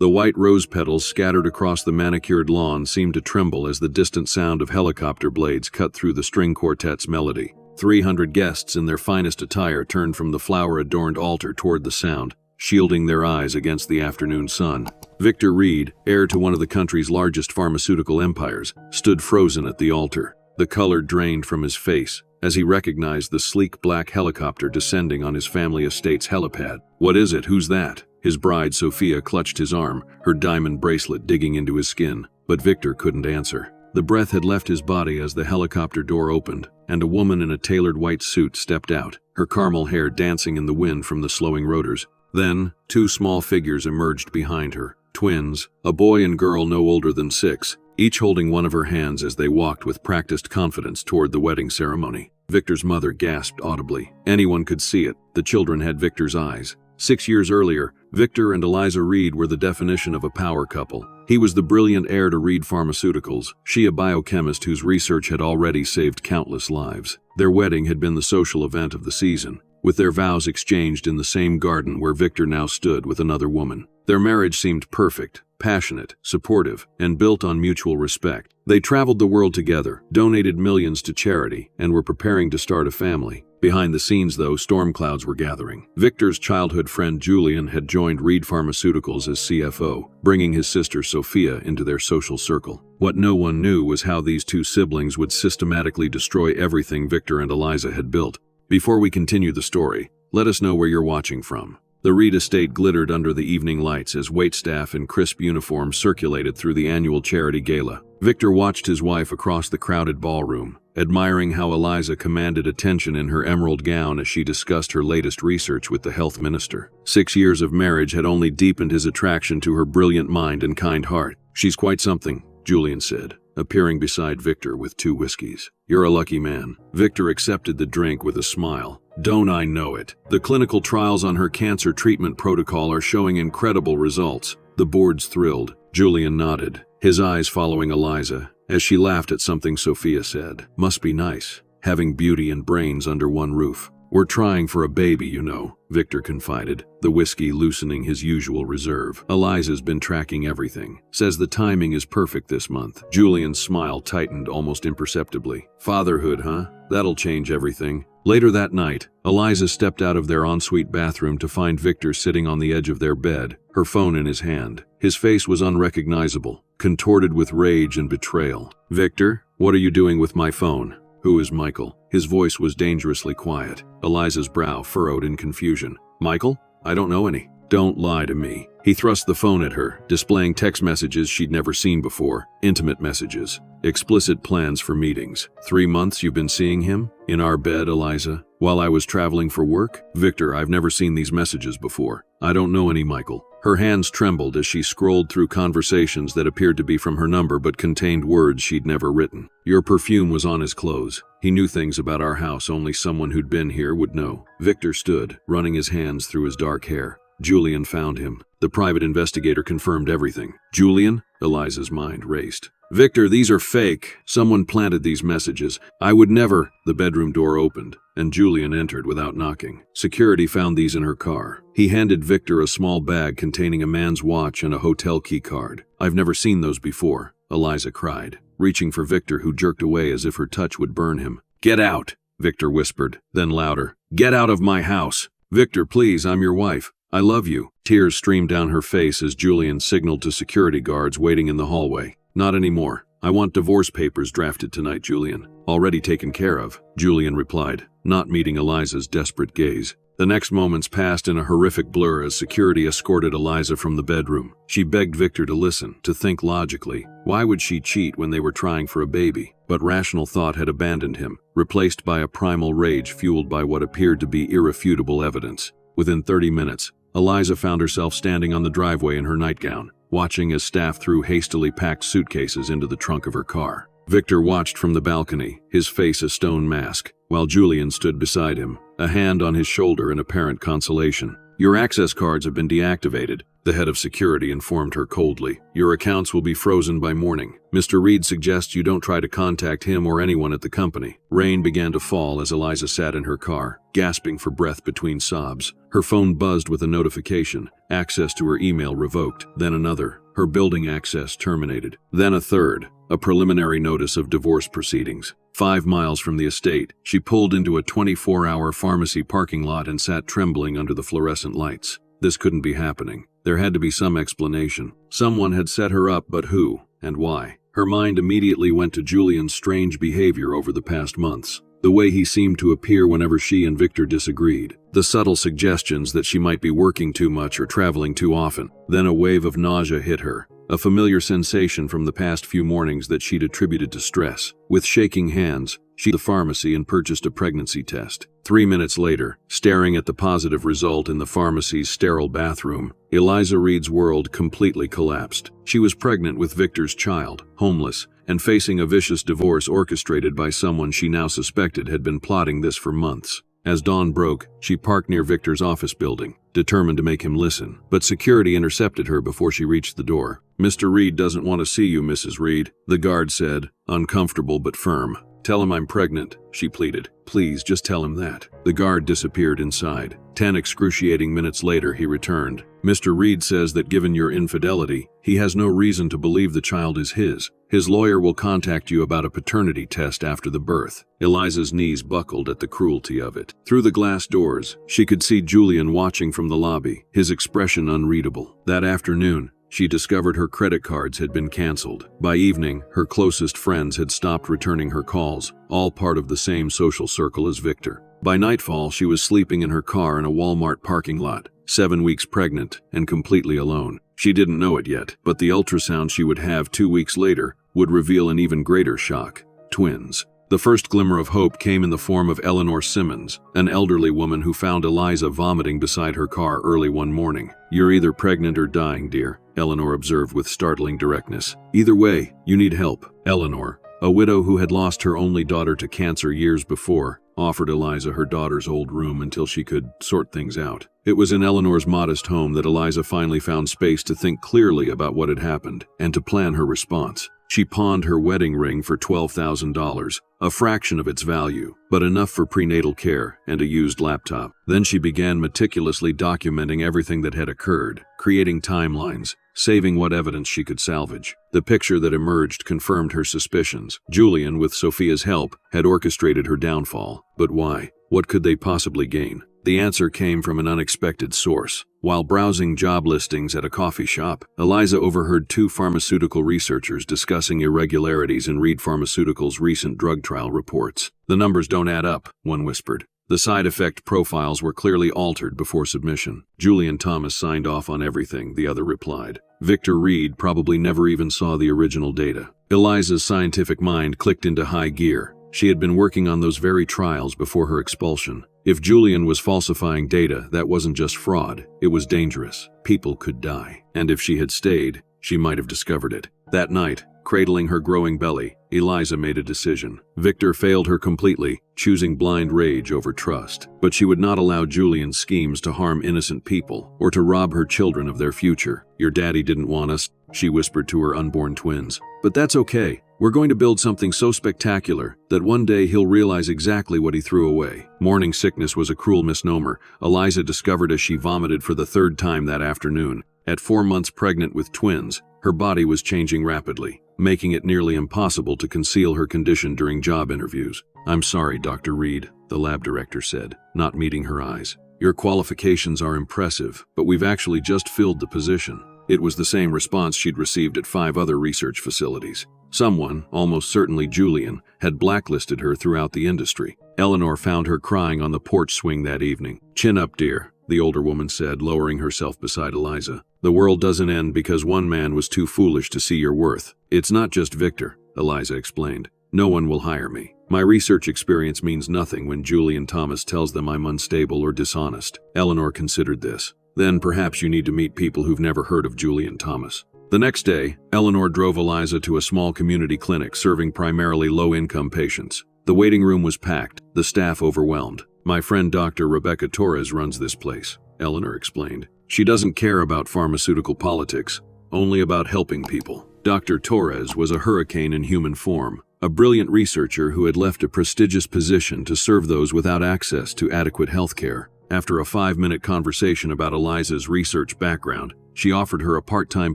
The white rose petals scattered across the manicured lawn seemed to tremble as the distant sound of helicopter blades cut through the string quartet's melody. 300 guests in their finest attire turned from the flower-adorned altar toward the sound, shielding their eyes against the afternoon sun. Victor Reed, heir to one of the country's largest pharmaceutical empires, stood frozen at the altar. The color drained from his face as he recognized the sleek black helicopter descending on his family estate's helipad. "What is it? Who's that?" His bride, Sophia, clutched his arm, her diamond bracelet digging into his skin, but Victor couldn't answer. The breath had left his body as the helicopter door opened, and a woman in a tailored white suit stepped out, her caramel hair dancing in the wind from the slowing rotors. Then, two small figures emerged behind her, twins, a boy and girl no older than 6, each holding one of her hands as they walked with practiced confidence toward the wedding ceremony. Victor's mother gasped audibly. Anyone could see it. The children had Victor's eyes. 6 years earlier, Victor and Eliza Reed were the definition of a power couple. He was the brilliant heir to Reed Pharmaceuticals, she a biochemist whose research had already saved countless lives. Their wedding had been the social event of the season, with their vows exchanged in the same garden where Victor now stood with another woman. Their marriage seemed perfect, passionate, supportive, and built on mutual respect. They traveled the world together, donated millions to charity, and were preparing to start a family. Behind the scenes, though, storm clouds were gathering. Victor's childhood friend Julian had joined Reed Pharmaceuticals as CFO, bringing his sister Sophia into their social circle. What no one knew was how these two siblings would systematically destroy everything Victor and Eliza had built. Before we continue the story, let us know where you're watching from. The Reed estate glittered under the evening lights as waitstaff in crisp uniforms circulated through the annual charity gala. Victor watched his wife across the crowded ballroom, admiring how Eliza commanded attention in her emerald gown as she discussed her latest research with the health minister. 6 years of marriage had only deepened his attraction to her brilliant mind and kind heart. "She's quite something," Julian said, appearing beside Victor with 2 whiskeys. "You're a lucky man." Victor accepted the drink with a smile. "Don't I know it? The clinical trials on her cancer treatment protocol are showing incredible results." The board's thrilled. Julian nodded, his eyes following Eliza, as she laughed at something Sophia said. "Must be nice, having beauty and brains under one roof." "We're trying for a baby, you know," Victor confided, the whiskey loosening his usual reserve. "Eliza's been tracking everything. Says the timing is perfect this month." Julian's smile tightened almost imperceptibly. "Fatherhood, huh? That'll change everything." Later that night, Eliza stepped out of their ensuite bathroom to find Victor sitting on the edge of their bed, her phone in his hand. His face was unrecognizable, contorted with rage and betrayal. "Victor, what are you doing with my phone?" "Who is Michael?" His voice was dangerously quiet. Eliza's brow furrowed in confusion. "Michael? I don't know any." "Don't lie to me." He thrust the phone at her, displaying text messages she'd never seen before, intimate messages, explicit plans for meetings. 3 months you've been seeing him? In our bed, Eliza? While I was traveling for work? Victor, I've never seen these messages before. I don't know any Michael. Her hands trembled as she scrolled through conversations that appeared to be from her number but contained words she'd never written. Your perfume was on his clothes. He knew things about our house only someone who'd been here would know. Victor stood, running his hands through his dark hair. Julian found him. The private investigator confirmed everything. Julian? Eliza's mind raced. Victor, these are fake. Someone planted these messages. I would never. The bedroom door opened, and Julian entered without knocking. Security found these in her car. He handed Victor a small bag containing a man's watch and a hotel key card. I've never seen those before, Eliza cried, reaching for Victor, who jerked away as if her touch would burn him. Get out, Victor whispered, then louder. Get out of my house. Victor, please, I'm your wife. I love you. Tears streamed down her face as Julian signaled to security guards waiting in the hallway. Not anymore. I want divorce papers drafted tonight, Julian. Already taken care of, Julian replied, not meeting Eliza's desperate gaze. The next moments passed in a horrific blur as security escorted Eliza from the bedroom. She begged Victor to listen, to think logically. Why would she cheat when they were trying for a baby? But rational thought had abandoned him, replaced by a primal rage fueled by what appeared to be irrefutable evidence. Within 30 minutes, Eliza found herself standing on the driveway in her nightgown, watching as staff threw hastily packed suitcases into the trunk of her car. Victor watched from the balcony, his face a stone mask, while Julian stood beside him, a hand on his shoulder in apparent consolation. Your access cards have been deactivated, The head of security informed her coldly. Your accounts will be frozen by morning. Mr. Reed suggests you don't try to contact him or anyone at the company. Rain began to fall as Eliza sat in her car, gasping for breath between sobs. Her phone buzzed with a notification. Access to her email revoked. Then another. Her building access terminated. Then a third. A preliminary notice of divorce proceedings. 5 miles from the estate, she pulled into a 24-hour pharmacy parking lot and sat trembling under the fluorescent lights. This couldn't be happening. There had to be some explanation. Someone had set her up, but who and why? Her mind immediately went to Julian's strange behavior over the past months. The way he seemed to appear whenever she and Victor disagreed. The subtle suggestions that she might be working too much or traveling too often. Then a wave of nausea hit her. A familiar sensation from the past few mornings that she'd attributed to stress. With shaking hands, she went to the pharmacy and purchased a pregnancy test. 3 minutes later, staring at the positive result in the pharmacy's sterile bathroom, Eliza Reed's world completely collapsed. She was pregnant with Victor's child, homeless, and facing a vicious divorce orchestrated by someone she now suspected had been plotting this for months. As dawn broke, she parked near Victor's office building, determined to make him listen. But security intercepted her before she reached the door. Mr. Reed doesn't want to see you, Mrs. Reed, the guard said, uncomfortable but firm. Tell him I'm pregnant, she pleaded. Please, just tell him that. The guard disappeared inside. 10 excruciating minutes later, he returned. Mr. Reed says that given your infidelity, he has no reason to believe the child is his. His lawyer will contact you about a paternity test after the birth. Eliza's knees buckled at the cruelty of it. Through the glass doors, she could see Julian watching from the lobby, his expression unreadable. That afternoon, she discovered her credit cards had been canceled. By evening, her closest friends had stopped returning her calls, all part of the same social circle as Victor. By nightfall, she was sleeping in her car in a Walmart parking lot, 7 weeks pregnant and completely alone. She didn't know it yet, but the ultrasound she would have 2 weeks later would reveal an even greater shock: twins. The first glimmer of hope came in the form of Eleanor Simmons, an elderly woman who found Eliza vomiting beside her car early one morning. You're either pregnant or dying, dear, Eleanor observed with startling directness. Either way, you need help. Eleanor, a widow who had lost her only daughter to cancer years before, offered Eliza her daughter's old room until she could sort things out. It was in Eleanor's modest home that Eliza finally found space to think clearly about what had happened and to plan her response. She pawned her wedding ring for $12,000, a fraction of its value, but enough for prenatal care and a used laptop. Then she began meticulously documenting everything that had occurred, creating timelines, saving what evidence she could salvage. The picture that emerged confirmed her suspicions. Julian, with Sophia's help, had orchestrated her downfall. But why? What could they possibly gain? The answer came from an unexpected source. While browsing job listings at a coffee shop, Eliza overheard 2 pharmaceutical researchers discussing irregularities in Reed Pharmaceuticals' recent drug trial reports. The numbers don't add up, one whispered. The side effect profiles were clearly altered before submission. Julian Thomas signed off on everything, the other replied. Victor Reed probably never even saw the original data. Eliza's scientific mind clicked into high gear. She had been working on those very trials before her expulsion. If Julian was falsifying data, that wasn't just fraud, it was dangerous. People could die. And if she had stayed, she might have discovered it. That night, cradling her growing belly, Eliza made a decision. Victor failed her completely, choosing blind rage over trust. But she would not allow Julian's schemes to harm innocent people or to rob her children of their future. Your daddy didn't want us, she whispered to her unborn twins. But that's okay. We're going to build something so spectacular that one day he'll realize exactly what he threw away. Morning sickness was a cruel misnomer, Eliza discovered as she vomited for the 3rd time that afternoon. At 4 months pregnant with twins, her body was changing rapidly, making it nearly impossible to conceal her condition during job interviews. I'm sorry, Dr. Reed, the lab director said, not meeting her eyes. Your qualifications are impressive, but we've actually just filled the position. It was the same response she'd received at 5 other research facilities. Someone, almost certainly Julian, had blacklisted her throughout the industry. Eleanor found her crying on the porch swing that evening. Chin up, dear, the older woman said, lowering herself beside Eliza. The world doesn't end because one man was too foolish to see your worth. It's not just Victor, Eliza explained. No one will hire me. My research experience means nothing when Julian Thomas tells them I'm unstable or dishonest. Eleanor considered this. Then perhaps you need to meet people who've never heard of Julian Thomas. The next day, Eleanor drove Eliza to a small community clinic serving primarily low-income patients. The waiting room was packed, the staff overwhelmed. My friend Dr. Rebecca Torres runs this place, Eleanor explained. She doesn't care about pharmaceutical politics, only about helping people. Dr. Torres was a hurricane in human form, a brilliant researcher who had left a prestigious position to serve those without access to adequate health care. After a 5-minute conversation about Eliza's research background, she offered her a part-time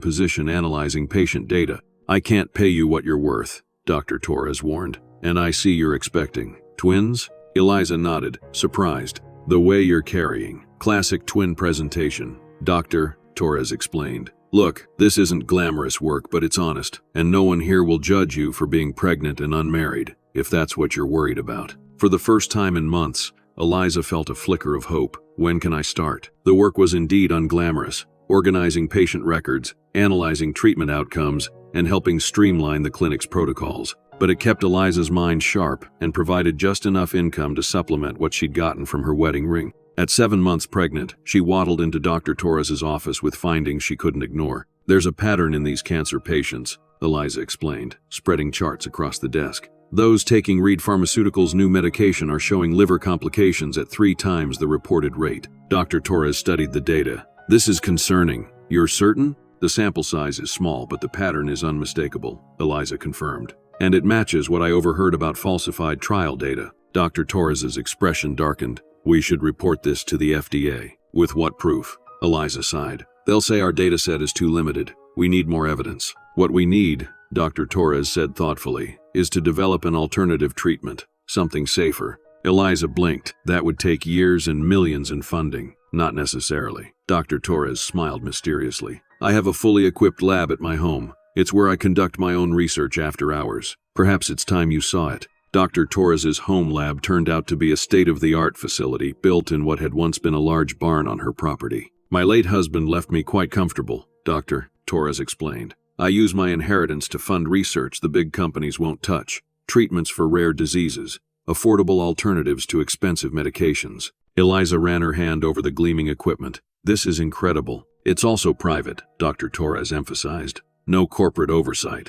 position analyzing patient data. "I can't pay you what you're worth," Dr. Torres warned. "And I see you're expecting twins?" Eliza nodded, surprised. "The way you're carrying. Classic twin presentation," Dr. Torres explained. "Look, this isn't glamorous work, but it's honest, and no one here will judge you for being pregnant and unmarried, if that's what you're worried about." For the first time in months, Eliza felt a flicker of hope. When can I start? The work was indeed unglamorous, organizing patient records, analyzing treatment outcomes, and helping streamline the clinic's protocols. But it kept Eliza's mind sharp and provided just enough income to supplement what she'd gotten from her wedding ring. At 7 months pregnant, she waddled into Dr. Torres's office with findings she couldn't ignore. "There's a pattern in these cancer patients," Eliza explained, spreading charts across the desk. "Those taking Reed Pharmaceuticals' new medication are showing liver complications at 3 times the reported rate." Dr. Torres studied the data. "This is concerning. You're certain?" "The sample size is small, but the pattern is unmistakable," Eliza confirmed. "And it matches what I overheard about falsified trial data." Dr. Torres's expression darkened. "We should report this to the FDA." "With what proof?" Eliza sighed. "They'll say our data set is too limited. We need more evidence." "What we need," Dr. Torres said thoughtfully, "is to develop an alternative treatment, something safer." Eliza blinked. "That would take years and millions in funding." "Not necessarily." Dr. Torres smiled mysteriously. "I have a fully equipped lab at my home. It's where I conduct my own research after hours. Perhaps it's time you saw it." Dr. Torres's home lab turned out to be a state-of-the-art facility built in what had once been a large barn on her property. "My late husband left me quite comfortable," Dr. Torres explained. "I use my inheritance to fund research the big companies won't touch. Treatments for rare diseases, affordable alternatives to expensive medications." Eliza ran her hand over the gleaming equipment. "This is incredible. It's also private," Dr. Torres emphasized. "No corporate oversight."